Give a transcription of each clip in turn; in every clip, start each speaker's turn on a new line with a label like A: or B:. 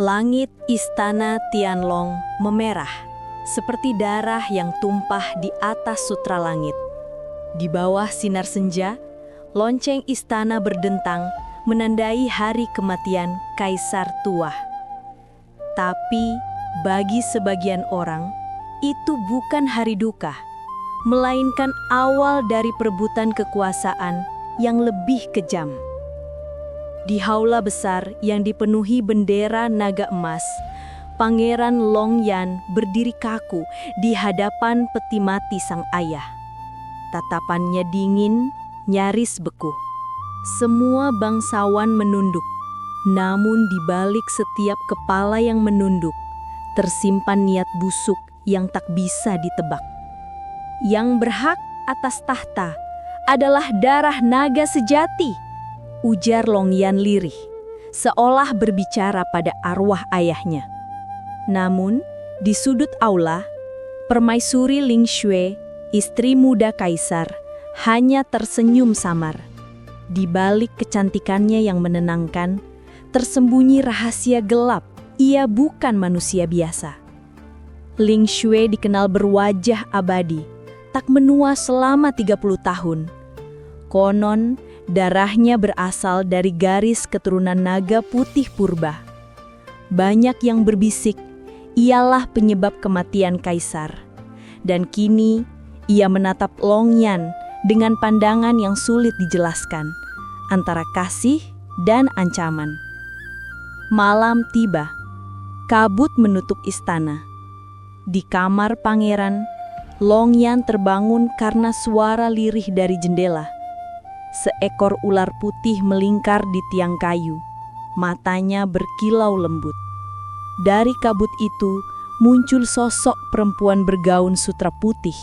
A: Langit istana Tianlong memerah, seperti darah yang tumpah di atas sutra langit. Di bawah sinar senja, lonceng istana berdentang, menandai hari kematian Kaisar Tuah. Tapi bagi sebagian orang, itu bukan hari duka, melainkan awal dari perebutan kekuasaan yang lebih kejam. Di haula besar yang dipenuhi bendera naga emas, Pangeran Longyan berdiri kaku di hadapan peti mati sang ayah. Tatapannya dingin, nyaris beku. Semua bangsawan menunduk, namun di balik setiap kepala yang menunduk, tersimpan niat busuk yang tak bisa ditebak. Yang berhak atas tahta adalah darah naga sejati, ujar Longyan lirih, seolah berbicara pada arwah ayahnya. Namun, di sudut aula, Permaisuri Ling Xue, istri muda kaisar, hanya tersenyum samar. Di balik kecantikannya yang menenangkan, tersembunyi rahasia gelap. Ia bukan manusia biasa. Ling Xue dikenal berwajah abadi, tak menua selama 30 tahun. Konon, darahnya berasal dari garis keturunan naga putih purba. Banyak yang berbisik, ialah penyebab kematian kaisar. Dan kini, ia menatap Longyan dengan pandangan yang sulit dijelaskan, antara kasih dan ancaman. Malam tiba, kabut menutup istana. Di kamar pangeran, Longyan terbangun karena suara lirih dari jendela. Seekor ular putih melingkar di tiang kayu, matanya berkilau lembut. Dari kabut itu muncul sosok perempuan bergaun sutra putih,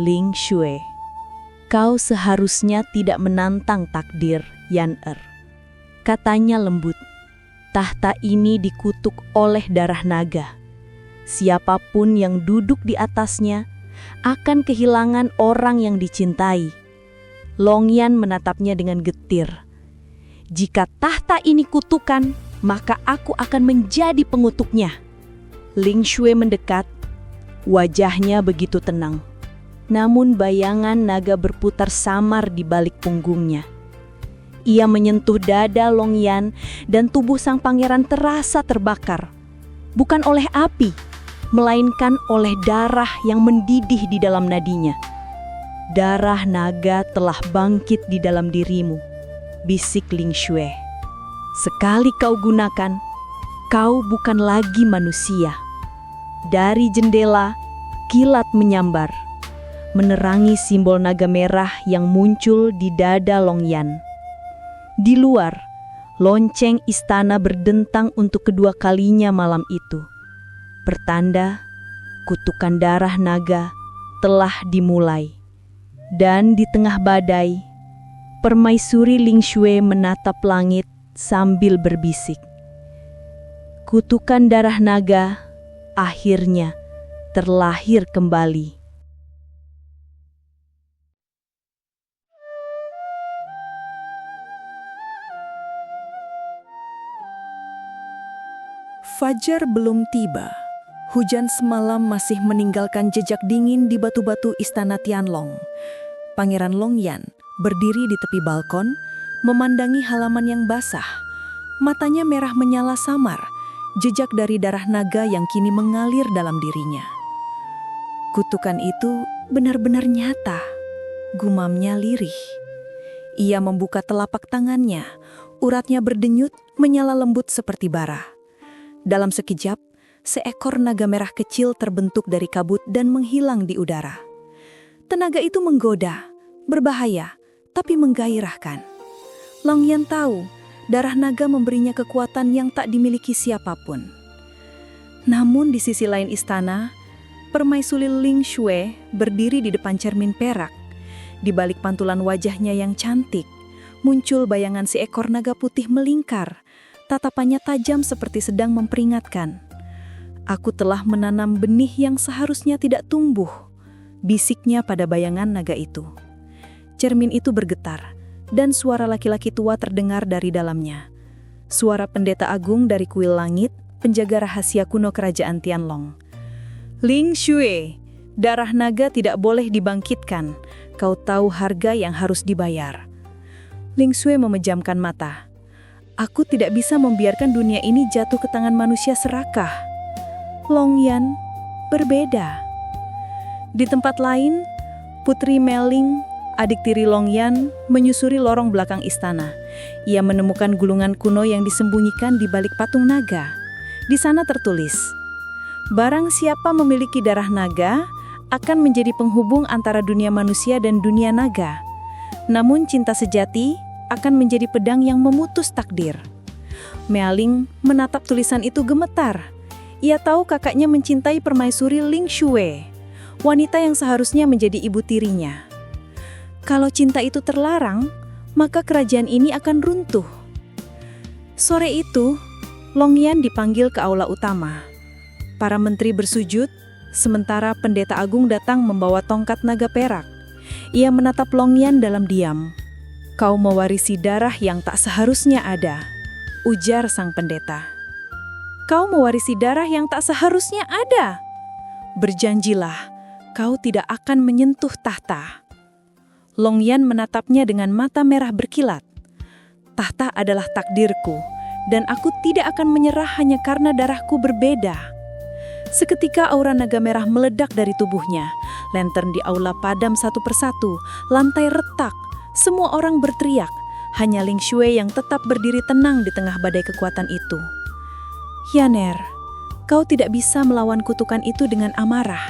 A: Ling Xue. Kau seharusnya tidak menantang takdir, Yan-er. Katanya lembut. Tahta ini dikutuk oleh darah naga. Siapapun yang duduk di atasnya akan kehilangan orang yang dicintai. Longyan menatapnya dengan getir. Jika tahta ini kutukan, maka aku akan menjadi pengutuknya. Ling Xue mendekat, wajahnya begitu tenang. Namun bayangan naga berputar samar di balik punggungnya. Ia menyentuh dada Longyan dan tubuh sang pangeran terasa terbakar. Bukan oleh api, melainkan oleh darah yang mendidih di dalam nadinya. Darah naga telah bangkit di dalam dirimu, bisik Ling Xue. Sekali kau gunakan, kau bukan lagi manusia. Dari jendela, kilat menyambar, menerangi simbol naga merah yang muncul di dada Longyan. Di luar, lonceng istana berdentang untuk kedua kalinya malam itu. Pertanda, kutukan darah naga telah dimulai. Dan di tengah badai, Permaisuri Ling Xue menatap langit sambil berbisik. Kutukan darah naga akhirnya terlahir kembali.
B: Fajar belum tiba. Hujan semalam masih meninggalkan jejak dingin di batu-batu istana Tianlong. Pangeran Longyan berdiri di tepi balkon, memandangi halaman yang basah. Matanya merah menyala samar, jejak dari darah naga yang kini mengalir dalam dirinya. Kutukan itu benar-benar nyata, gumamnya lirih. Ia membuka telapak tangannya, uratnya berdenyut, menyala lembut seperti bara. Dalam sekejap, seekor naga merah kecil terbentuk dari kabut dan menghilang di udara. Tenaga itu menggoda, berbahaya, tapi menggairahkan. Longyan tahu, darah naga memberinya kekuatan yang tak dimiliki siapapun. Namun di sisi lain istana, Permaisuri Ling Xue berdiri di depan cermin perak. Di balik pantulan wajahnya yang cantik, muncul bayangan seekor naga putih melingkar. Tatapannya tajam seperti sedang memperingatkan. Aku telah menanam benih yang seharusnya tidak tumbuh, bisiknya pada bayangan naga itu. Cermin itu bergetar, dan suara laki-laki tua terdengar dari dalamnya. Suara pendeta agung dari kuil langit, penjaga rahasia kuno kerajaan Tianlong. Ling Xue, darah naga tidak boleh dibangkitkan. Kau tahu harga yang harus dibayar. Ling Xue memejamkan mata. Aku tidak bisa membiarkan dunia ini jatuh ke tangan manusia serakah. Long Yan berbeda. Di tempat lain, Putri Meling, adik tiri Long Yan, menyusuri lorong belakang istana. Ia menemukan gulungan kuno yang disembunyikan di balik patung naga. Di sana tertulis, barang siapa memiliki darah naga akan menjadi penghubung antara dunia manusia dan dunia naga. Namun cinta sejati akan menjadi pedang yang memutus takdir. Mealing menatap tulisan itu gemetar. Ia tahu kakaknya mencintai permaisuri Ling Xue, wanita yang seharusnya menjadi ibu tirinya. Kalau cinta itu terlarang, maka kerajaan ini akan runtuh. Sore itu, Long Yan dipanggil ke aula utama. Para menteri bersujud, sementara pendeta agung datang membawa tongkat naga perak. Ia menatap Long Yan dalam diam. Kau mewarisi darah yang tak seharusnya ada, ujar sang pendeta. Kau mewarisi darah yang tak seharusnya ada. Berjanjilah, kau tidak akan menyentuh tahta. Long Yan menatapnya dengan mata merah berkilat. Tahta adalah takdirku, dan aku tidak akan menyerah hanya karena darahku berbeda. Seketika aura naga merah meledak dari tubuhnya. Lantern di aula padam satu persatu, lantai retak, semua orang berteriak. Hanya Ling Xue yang tetap berdiri tenang di tengah badai kekuatan itu. Yaner, kau tidak bisa melawan kutukan itu dengan amarah.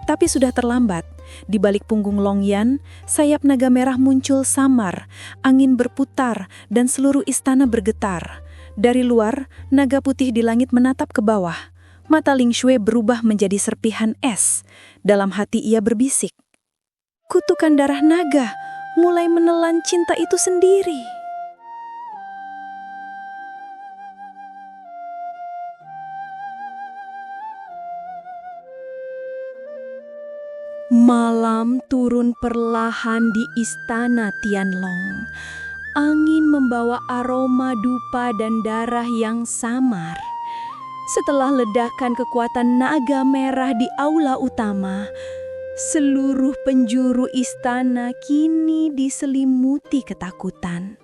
B: Tapi sudah terlambat. Di balik punggung Long Yan, sayap naga merah muncul samar, angin berputar, dan seluruh istana bergetar. Dari luar, naga putih di langit menatap ke bawah. Mata Ling Xue berubah menjadi serpihan es. Dalam hati ia berbisik. Kutukan darah naga mulai menelan cinta itu sendiri.
A: Malam turun perlahan di istana Tianlong. Angin membawa aroma dupa dan darah yang samar. Setelah ledakan kekuatan naga merah di aula utama, seluruh penjuru istana kini diselimuti ketakutan.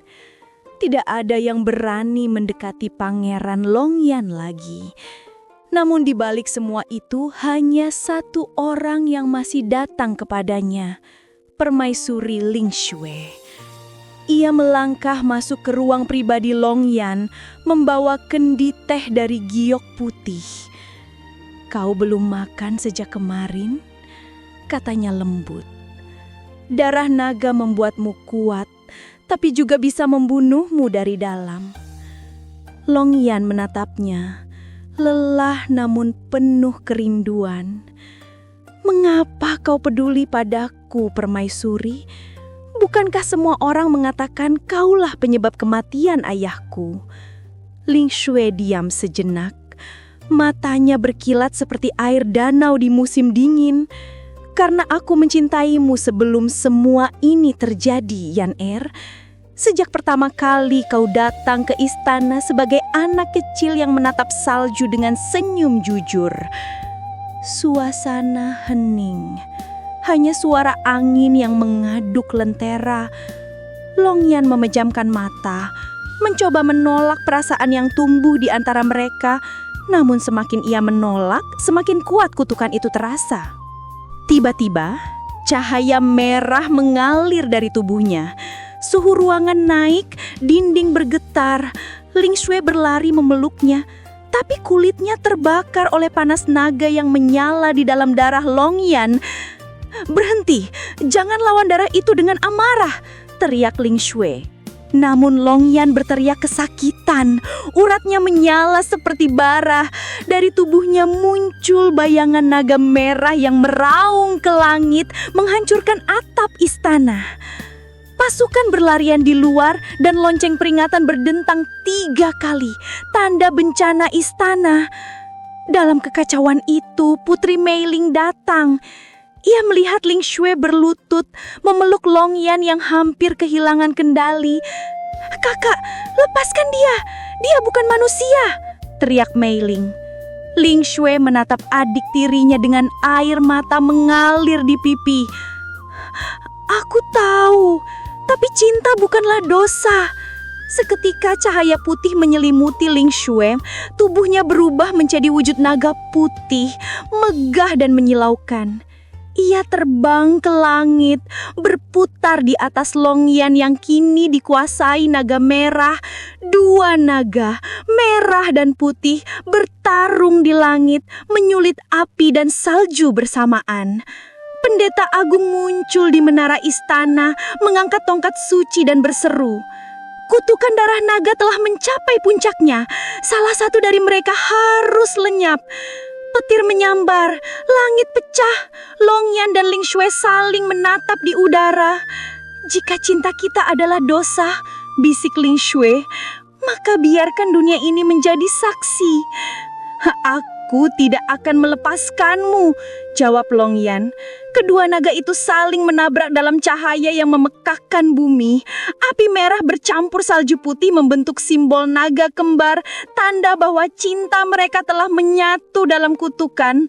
A: Tidak ada yang berani mendekati Pangeran Long Yan lagi. Namun di balik semua itu hanya satu orang yang masih datang kepadanya, Permaisuri Ling Xue. Ia melangkah masuk ke ruang pribadi Long Yan, membawa kendi teh dari giok putih. Kau belum makan sejak kemarin? Katanya lembut. Darah naga membuatmu kuat, tapi juga bisa membunuhmu dari dalam. Long Yan menatapnya. Lelah namun penuh kerinduan. Mengapa kau peduli padaku, Permaisuri? Bukankah semua orang mengatakan kaulah penyebab kematian ayahku? Ling Xue diam sejenak. Matanya berkilat seperti air danau di musim dingin. Karena aku mencintaimu sebelum semua ini terjadi, Yan Er. Sejak pertama kali kau datang ke istana sebagai anak kecil yang menatap salju dengan senyum jujur. Suasana hening. Hanya suara angin yang mengaduk lentera. Long Yan memejamkan mata, mencoba menolak perasaan yang tumbuh di antara mereka. Namun semakin ia menolak, semakin kuat kutukan itu terasa. Tiba-tiba, cahaya merah mengalir dari tubuhnya. Suhu ruangan naik, dinding bergetar. Ling Xue berlari memeluknya, tapi kulitnya terbakar oleh panas naga yang menyala di dalam darah Long Yan. Berhenti, jangan lawan darah itu dengan amarah, teriak Ling Xue. Namun Long Yan berteriak kesakitan, uratnya menyala seperti bara. Dari tubuhnya muncul bayangan naga merah yang meraung ke langit, menghancurkan atap istana. Pasukan berlarian di luar dan lonceng peringatan berdentang 3 kali, tanda bencana istana. Dalam kekacauan itu, Putri Meiling datang. Ia melihat Ling Xue berlutut, memeluk Long Yan yang hampir kehilangan kendali. "Kakak, lepaskan dia! Dia bukan manusia!"
C: teriak Mei Ling. Ling Xue menatap adik tirinya dengan air mata mengalir di pipi. Aku tahu, tapi cinta bukanlah dosa. Seketika cahaya putih menyelimuti Ling Xue, tubuhnya berubah menjadi wujud naga putih, megah dan menyilaukan. Ia terbang ke langit, berputar di atas Longyan yang kini dikuasai naga merah. Dua naga, merah dan putih, bertarung di langit, menyulit api dan salju bersamaan. Pendeta agung muncul di menara istana, mengangkat tongkat suci dan berseru. Kutukan darah naga telah mencapai puncaknya. Salah satu dari mereka harus lenyap. Petir menyambar, langit pecah, Longyan dan Ling Xue saling menatap di udara. Jika cinta kita adalah dosa, bisik Ling Xue, maka biarkan dunia ini menjadi saksi. Aku tidak akan melepaskanmu, jawab Longyan. Kedua naga itu saling menabrak dalam cahaya yang memekakkan bumi. Api merah bercampur salju putih membentuk simbol naga kembar, tanda bahwa cinta mereka telah menyatu dalam kutukan.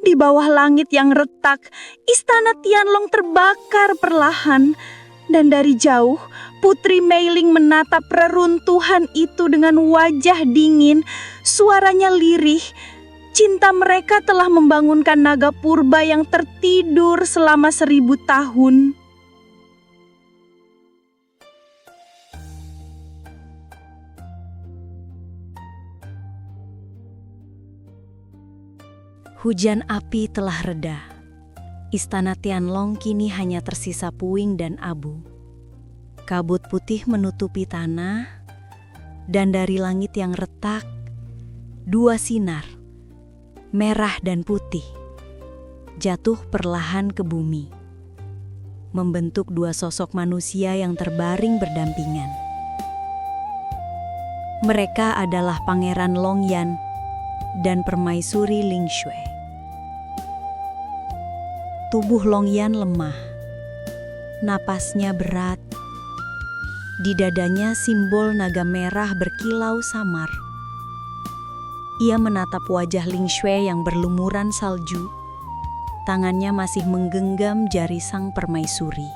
C: Di bawah langit yang retak, istana Tianlong terbakar perlahan. Dan dari jauh, Putri Mei Ling menatap reruntuhan itu dengan wajah dingin, suaranya lirih. Cinta mereka telah membangunkan naga purba yang tertidur selama 1000 tahun.
A: Hujan api telah reda. Istana Tianlong kini hanya tersisa puing dan abu. Kabut putih menutupi tanah, dan dari langit yang retak, dua sinar, merah dan putih, jatuh perlahan ke bumi, membentuk dua sosok manusia yang terbaring berdampingan. Mereka adalah Pangeran Longyan dan Permaisuri Ling Xue. Tubuh Longyan lemah, napasnya berat, di dadanya simbol naga merah berkilau samar. Ia menatap wajah Ling Xue yang berlumuran salju. Tangannya masih menggenggam jari sang permaisuri.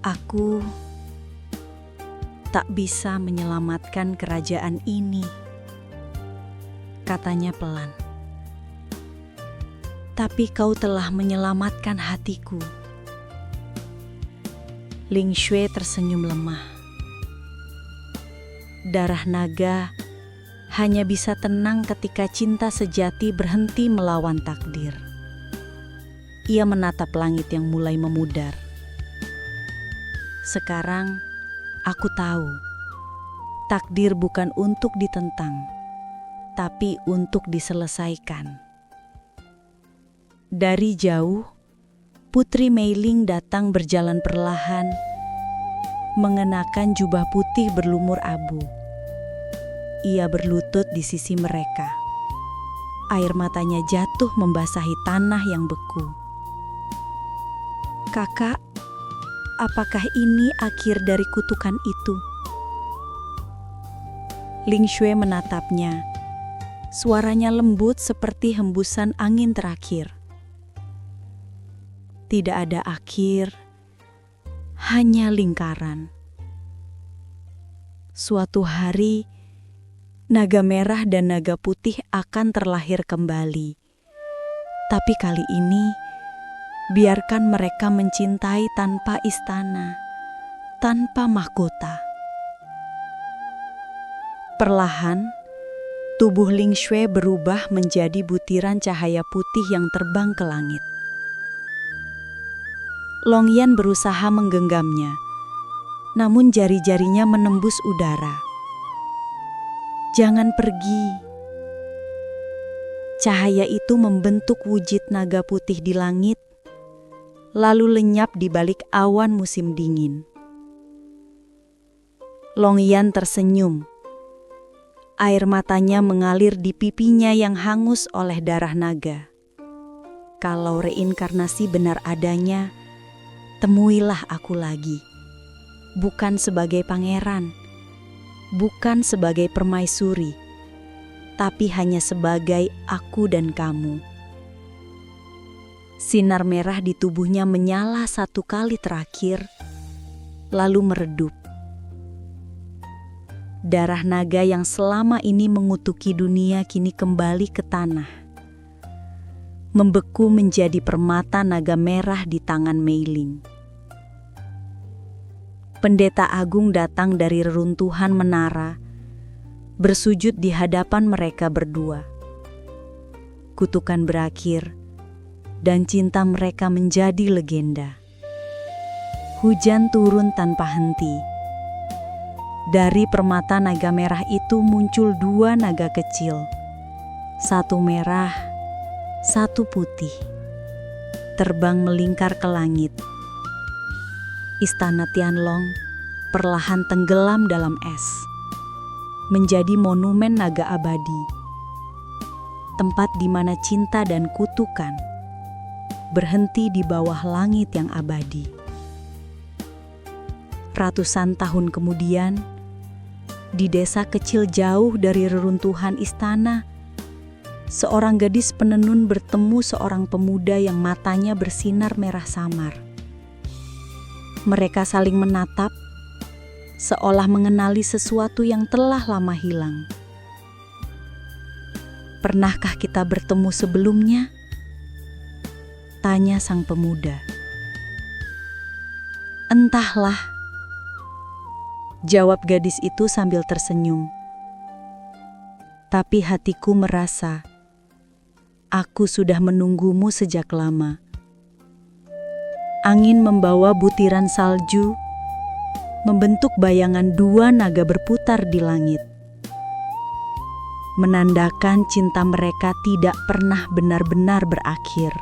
A: Aku tak bisa menyelamatkan kerajaan ini, katanya pelan. Tapi kau telah menyelamatkan hatiku. Ling Xue tersenyum lemah. Darah naga hanya bisa tenang ketika cinta sejati berhenti melawan takdir. Ia menatap langit yang mulai memudar. Sekarang, aku tahu, takdir bukan untuk ditentang, tapi untuk diselesaikan. Dari jauh, Putri Mei Ling datang berjalan perlahan, mengenakan jubah putih berlumur abu. Ia berlutut di sisi mereka. Air matanya jatuh membasahi tanah yang beku. Kakak, apakah ini akhir dari kutukan itu? Ling Xue menatapnya. Suaranya lembut seperti hembusan angin terakhir. Tidak ada akhir, hanya lingkaran. Suatu hari, naga merah dan naga putih akan terlahir kembali. Tapi kali ini, biarkan mereka mencintai tanpa istana, tanpa mahkota. Perlahan, tubuh Ling Xue berubah menjadi butiran cahaya putih yang terbang ke langit. Longyan berusaha menggenggamnya, namun jari-jarinya menembus udara. Jangan pergi. Cahaya itu membentuk wujud naga putih di langit, lalu lenyap di balik awan musim dingin. Longyan tersenyum. Air matanya mengalir di pipinya yang hangus oleh darah naga. Kalau reinkarnasi benar adanya, temuilah aku lagi. Bukan sebagai pangeran, bukan sebagai permaisuri,
C: tapi hanya sebagai aku dan kamu. Sinar merah di tubuhnya menyala satu kali terakhir, lalu meredup. Darah naga yang selama ini mengutuki dunia kini kembali ke tanah, membeku menjadi permata naga merah di tangan Mei Ling. Pendeta agung datang dari reruntuhan menara, bersujud di hadapan mereka berdua. Kutukan berakhir, dan cinta mereka menjadi legenda. Hujan turun tanpa henti. Dari permata naga merah itu muncul dua naga kecil. Satu merah, satu putih. Terbang melingkar ke langit. Istana Tianlong perlahan tenggelam dalam es. Menjadi monumen naga abadi. Tempat di mana cinta dan kutukan berhenti di bawah langit yang abadi. Ratusan tahun kemudian, di desa kecil jauh dari reruntuhan istana, seorang gadis penenun bertemu seorang pemuda yang matanya bersinar merah samar. Mereka saling menatap, seolah mengenali sesuatu yang telah lama hilang. "Pernahkah kita bertemu sebelumnya?" tanya sang pemuda. "Entahlah," jawab gadis itu sambil tersenyum. "Tapi hatiku merasa, aku sudah menunggumu sejak lama." Angin membawa butiran salju, membentuk bayangan dua naga berputar di langit. Menandakan cinta mereka tidak pernah benar-benar berakhir.